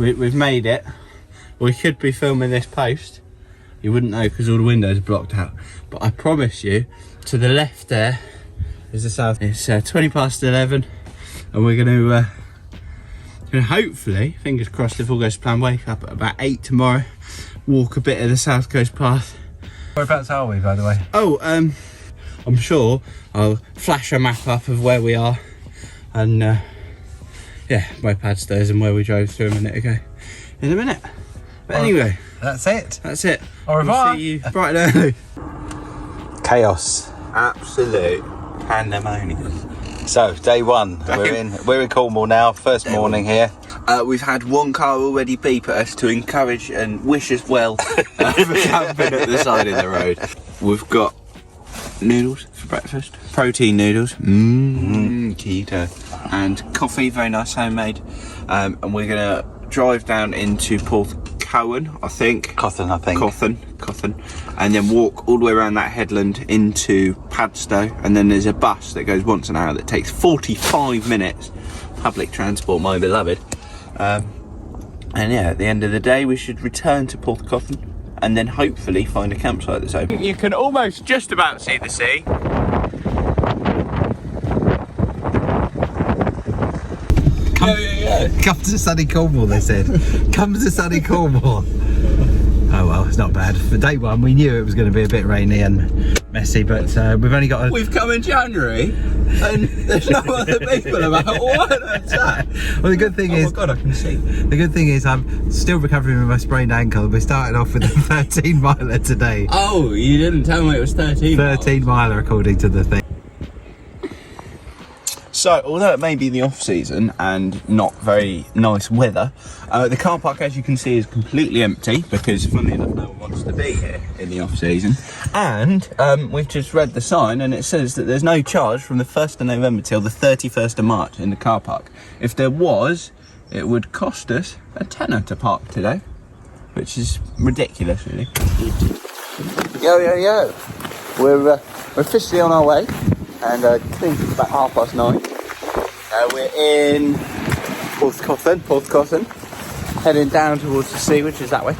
we've made it. We could be filming this post. You wouldn't know because all the windows are blocked out. But I promise you, to the left there is the south. It's 20 past 11, and we're going to hopefully, fingers crossed if all goes to plan, wake up at about 8 tomorrow, walk a bit of the South Coast path. Whereabouts are we, by the way? Oh, I'm sure I'll flash a map up of where we are, and yeah, where Padstow is and where we drove through a minute ago in a minute. But anyway, that's it. That's it. Au revoir. We'll see you bright and early. Chaos. Absolute pandemonium. So day one, we're in Cornwall now. First morning here. We've had one car already beep at us to encourage and wish us well for camping at the side of the road. We've got noodles for breakfast, protein noodles, keto, and coffee, very nice homemade. And we're gonna drive down into Porthcothan, I think. Porthcothan, and then walk all the way around that headland into Padstow, and then there's a bus that goes once an hour that takes 45 minutes. Public transport, my beloved. And yeah, at the end of the day, we should return to Porthcothan and then hopefully find a campsite that's open. You can almost just about see the sea. Come to sunny Cornwall, they said. Come to sunny Cornwall. Oh well, it's not bad. For day one, we knew it was going to be a bit rainy and messy, but we've only got We've come in January and there's no other people about. What on that? Well, the good thing is... Oh my God, I can see. The good thing is I'm still recovering from my sprained ankle. We started off with a 13 miler today. Oh, you didn't tell me it was 13 13 miler according to the thing. So, although it may be the off-season and not very nice weather, the car park, as you can see, is completely empty because, funnily enough, no one wants to be here in the off-season. And we've just read the sign and it says that there's no charge from the 1st of November till the 31st of March in the car park. If there was, it would cost us a tenner to park today, which is ridiculous, really. Yo. We're officially on our way. And I think it's about 9:30. We're in Porthcothan, heading down towards the sea, which is that way.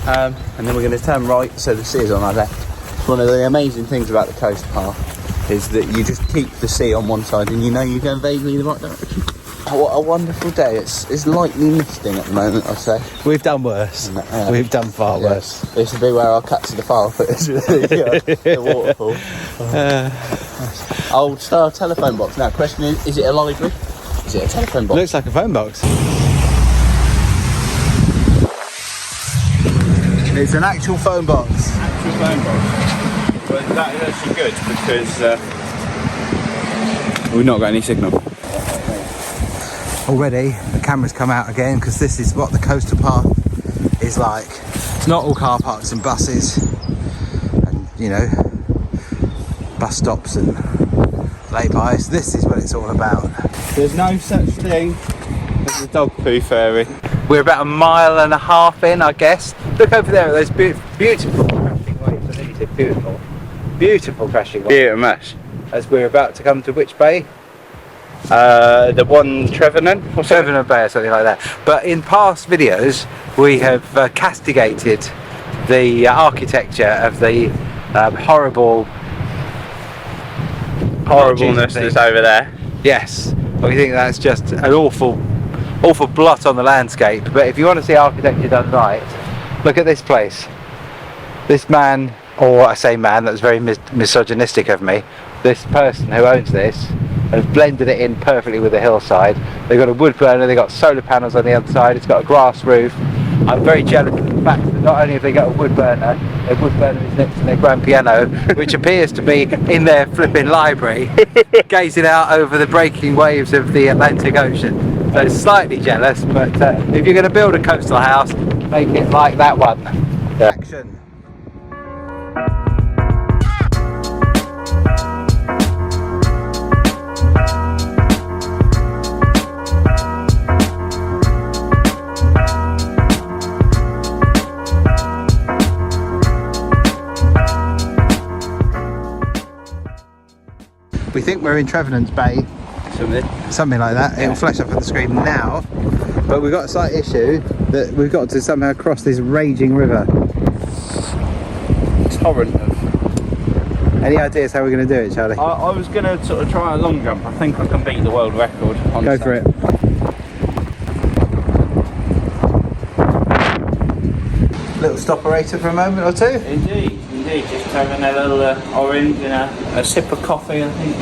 And then we're going to turn right, so the sea is on our left. One of the amazing things about the coast path is that you just keep the sea on one side and you know you're going vaguely in the right direction. Oh, what a wonderful day. It's lightly misting at the moment, I'd say. We've done worse. We've done far worse. This would be where I'll cut to the file footage with the waterfall. Old style telephone box. Now, question is it a library? Is it a telephone box? Looks like a phone box. It's an actual phone box. Actual phone box. Well, that is actually good because we've not got any signal. Already the camera's come out again because this is what the coastal path is like. It's not all car parks and buses and, you know, bus stops and lay-bys. This is what it's all about. There's no such thing as a dog poo ferry. We're about 1.5 miles in, I guess. Look over there at those beautiful crashing waves. I think you said beautiful. Beautiful crashing waves. Beautiful. As we're about to come to which bay? The one Trevenant Bay or something like that. But in past videos we have castigated the architecture of the horribleness that's over there. Yes, we think that's just an awful blot on the landscape. But if you want to see architecture done right, look at this place. This man, or I say man, that's very misogynistic of me, this person who owns this has blended it in perfectly with the hillside. They've got a wood burner, they've got solar panels on the other side, it's got a grass roof. I'm very jealous of the fact that not only have they got a wood burner, their wood burner is next to their grand piano, which appears to be in their flipping library, gazing out over the breaking waves of the Atlantic Ocean. So slightly jealous, but if you're going to build a coastal house, make it like that one. Yeah. Action. We think we're in Trevenant's Bay, something like that. It'll flash up on the screen now. But we've got a slight issue that we've got to somehow cross this raging river. Torrent of... Any ideas how we're going to do it, Charlie? I was going to sort of try a long jump. I think I can beat the world record. Go for it. Little stoperator for a moment or two? Indeed. Just having a little orange and a sip of coffee, I think.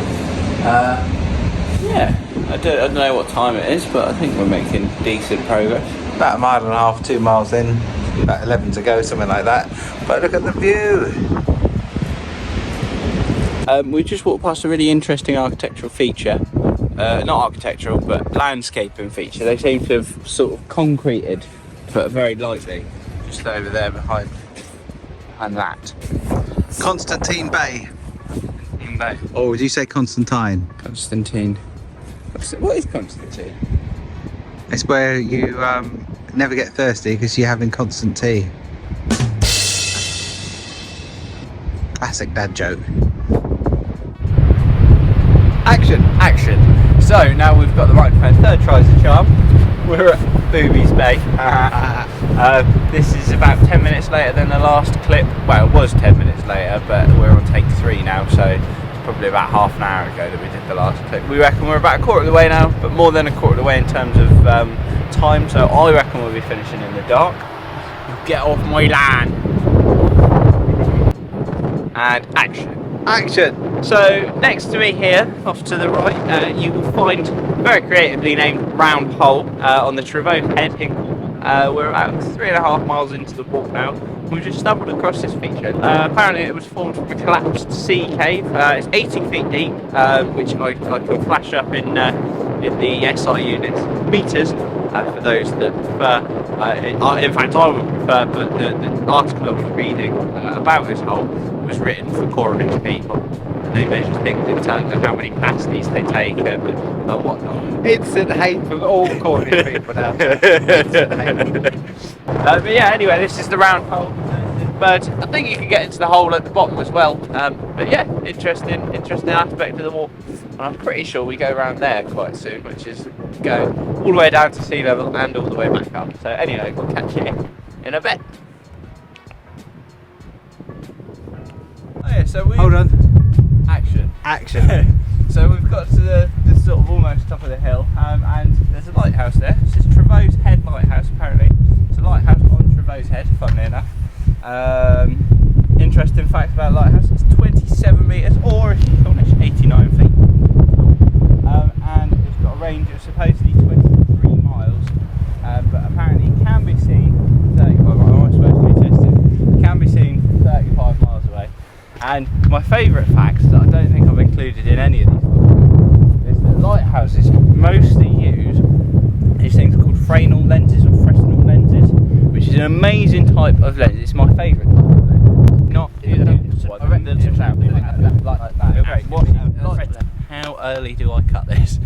Yeah, I don't know what time it is, but I think we're making decent progress. About 1.5 miles, 2 miles in, about 11 to go, something like that. But look at the view. We just walked past a really interesting architectural feature. Not architectural, but landscaping feature. They seem to have sort of concreted, but very lightly, just over there behind that. Constantine Bay. Bay. Or would you say Constantine? Constantine. What is Constantine? It's where you never get thirsty because you're having constant tea. Classic dad joke. Action. So now we've got the microphone. Third try's a charm. We're at Boobies Bay. This is about 10 minutes later than the last clip. Well, it was 10 minutes later, but we're on take 3 now, so it's probably about half an hour ago that we did the last clip. We reckon we're about a quarter of the way now, but more than a quarter of the way in terms of time, so I reckon we'll be finishing in the dark. Get off my land. And action. So next to me here, off to the right, you will find very creatively named Round Hole on the Trevose Head in Cornwall. We're about 3.5 miles into the walk now. We've just stumbled across this feature. Apparently it was formed from a collapsed sea cave. It's 80 feet deep, which I can flash up in the SI units, meters, for those that prefer. In fact, I would prefer, but the article I was reading about this hole was written for Cornish people. They measure things in terms of how many pasties they take and whatnot. Instant hate from all Cornish people now. But yeah, anyway, this is the Round Hole. But I think you can get into the hole at the bottom as well. But yeah, interesting aspect of the walk. And I'm pretty sure we go around there quite soon, which is go all the way down to sea level and all the way back up. So anyway, we'll catch you in a bit. Oh yeah, so Hold on. Action. So we've got to the sort of almost top of the hill, and there's a lighthouse there. This is Trevose Head Lighthouse, apparently. It's a lighthouse on Trevose Head, funnily enough. Interesting fact about the lighthouse, it's 27 metres, or if you're Cornish, 89 feet. And it's got a range of supposedly 23 miles, but apparently it can be seen 35 miles. Am I supposed to be tested? It can be seen 35 miles away. And my favourite fact that I don't think I've included in any of these is that lighthouses mostly use these things called Fresnel lenses or Fresnel lenses, which is an amazing type of lens. It's my favourite type of lens. Not like that. Okay, how early do I cut this?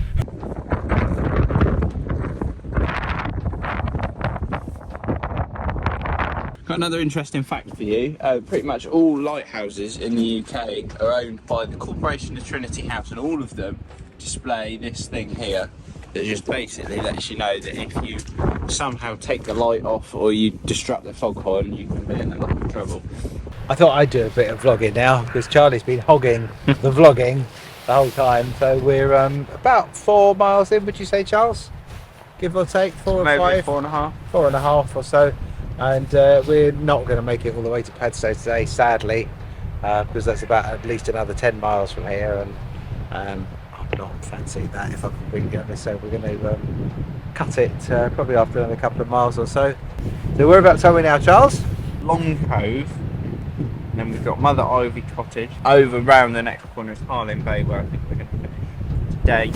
Got another interesting fact for you. Pretty much all lighthouses in the UK are owned by the Corporation of Trinity House, and all of them display this thing here that just basically lets you know that if you somehow take the light off or you disrupt the foghorn, you can be in a lot of trouble. I thought I'd do a bit of vlogging now because Charlie's been hogging the vlogging the whole time. So we're about 4 miles in, would you say, Charles? Give or take, 4 or 5? Maybe 4.5. 4.5 or so. And we're not going to make it all the way to Padstow today, sadly, because that's about at least another 10 miles from here, and I'm not fancying that, if I'm completely honest. So we're going to cut it probably after another couple of miles or so. So whereabouts are we now, Charles? Long Cove, and then we've got Mother Ivy Cottage. Over round the next corner is Harlyn Bay, where I think we're going to finish today.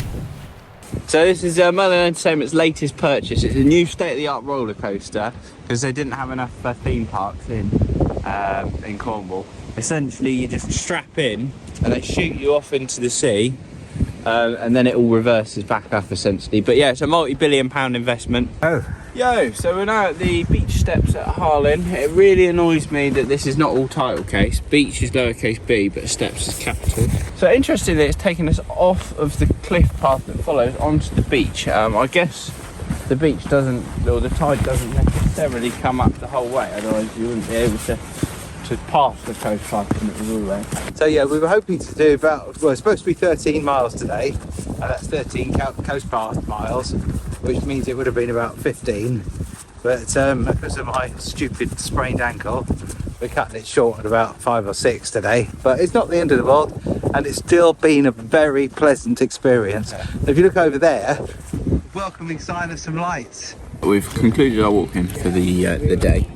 So this is Merlin Entertainment's latest purchase. It's a new state-of-the-art roller coaster because they didn't have enough theme parks in Cornwall. Essentially, you just strap in and they shoot you off into the sea, and then it all reverses back up essentially. But yeah, it's a multi-billion-pound investment. Oh. Yo, so we're now at the beach steps at Harlyn. It really annoys me that this is not all title case. Beach is lowercase b, but steps is capital. So interestingly, it's taken us off of the cliff path that follows onto the beach. I guess the beach doesn't, or the tide doesn't necessarily come up the whole way, otherwise you wouldn't be able to pass the coast path and it was all there. So yeah, we were hoping to do about, well, it's supposed to be 13 miles today, and that's 13 coast path miles, which means it would have been about 15. But because of my stupid sprained ankle, we're cutting it short at about 5 or 6 today. But it's not the end of the world, and it's still been a very pleasant experience. Yeah. If you look over there, welcoming sign of some lights. We've concluded our walking for the day.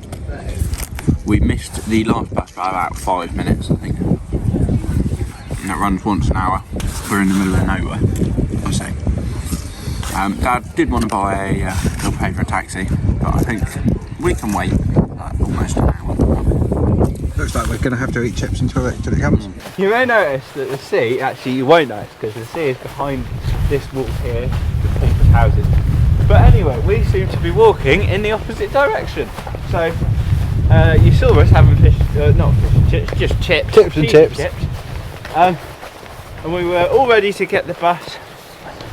We missed the last bus by about 5 minutes, I think. And it runs once an hour. We're in the middle of nowhere, I say. Dad did want to buy a, he'll pay for a taxi, but I think we can wait like almost an hour. Looks like we're going to have to eat chips until it comes. You may notice that the sea, actually you won't notice because the sea is behind this wall here, the people's houses. But anyway, we seem to be walking in the opposite direction. So you saw us having fish, not fish and chips, just chips. Chips and chips. And we were all ready to get the bus.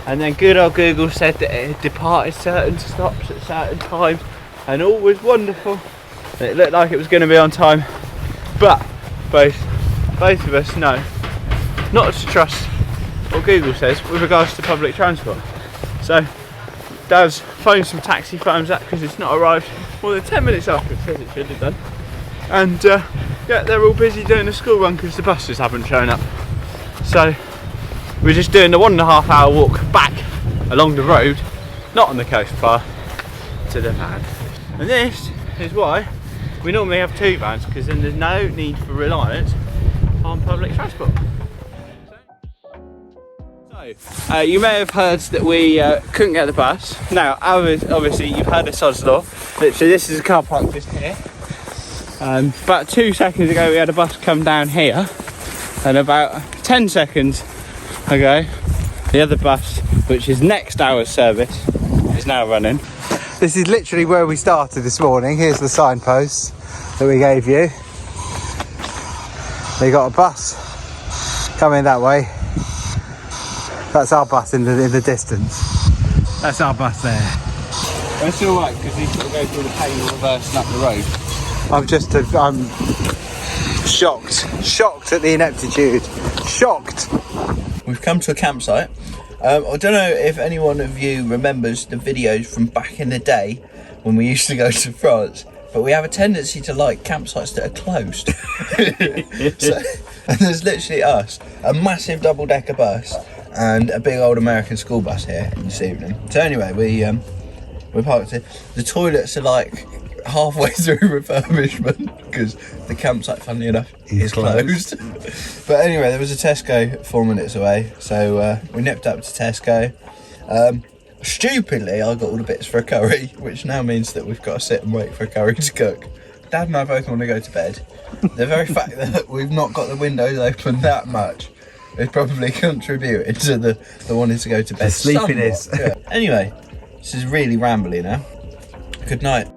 And then good old Google said that it had departed certain stops at certain times and all was wonderful. It looked like it was going to be on time, but both of us know not to trust what Google says with regards to public transport. So Dad's phoned some taxi firms up because it's not arrived more than 10 minutes after it says it should have done. And yeah, they're all busy doing a school run because the buses haven't shown up. So we're just doing the 1.5 hour walk back along the road, not on the coast path, to the van. And this is why we normally have 2 vans, because then there's no need for reliance on public transport. So, you may have heard that we couldn't get the bus. Now, obviously you've heard of Sod's Law. Literally this is a car park just here. About 2 seconds ago we had a bus come down here, and about 10 seconds ago the other bus, which is next hour's service, is now running. This is literally where we started this morning. Here's the signpost that we gave you. They got a bus coming that way. That's our bus in the distance. That's our bus there. That's alright because you sort of go through the pain of reversing up the road. I'm shocked at the ineptitude. Shocked. We've come to a campsite. I don't know if any one of you remembers the videos from back in the day when we used to go to France, but we have a tendency to like campsites that are closed. And there's literally us, a massive double-decker bus, and a big old American school bus here this evening. So anyway, we parked here. The toilets are like halfway through refurbishment because the campsite, funnily enough, is closed. But anyway, there was a Tesco 4 minutes away, so we nipped up to Tesco. Stupidly, I got all the bits for a curry, which now means that we've got to sit and wait for a curry to cook. Dad and I both want to go to bed. The very fact that we've not got the windows open that much is probably contributed to the wanting to go to bed. The sleepiness. Yeah. Anyway, this is really rambly now. Good night.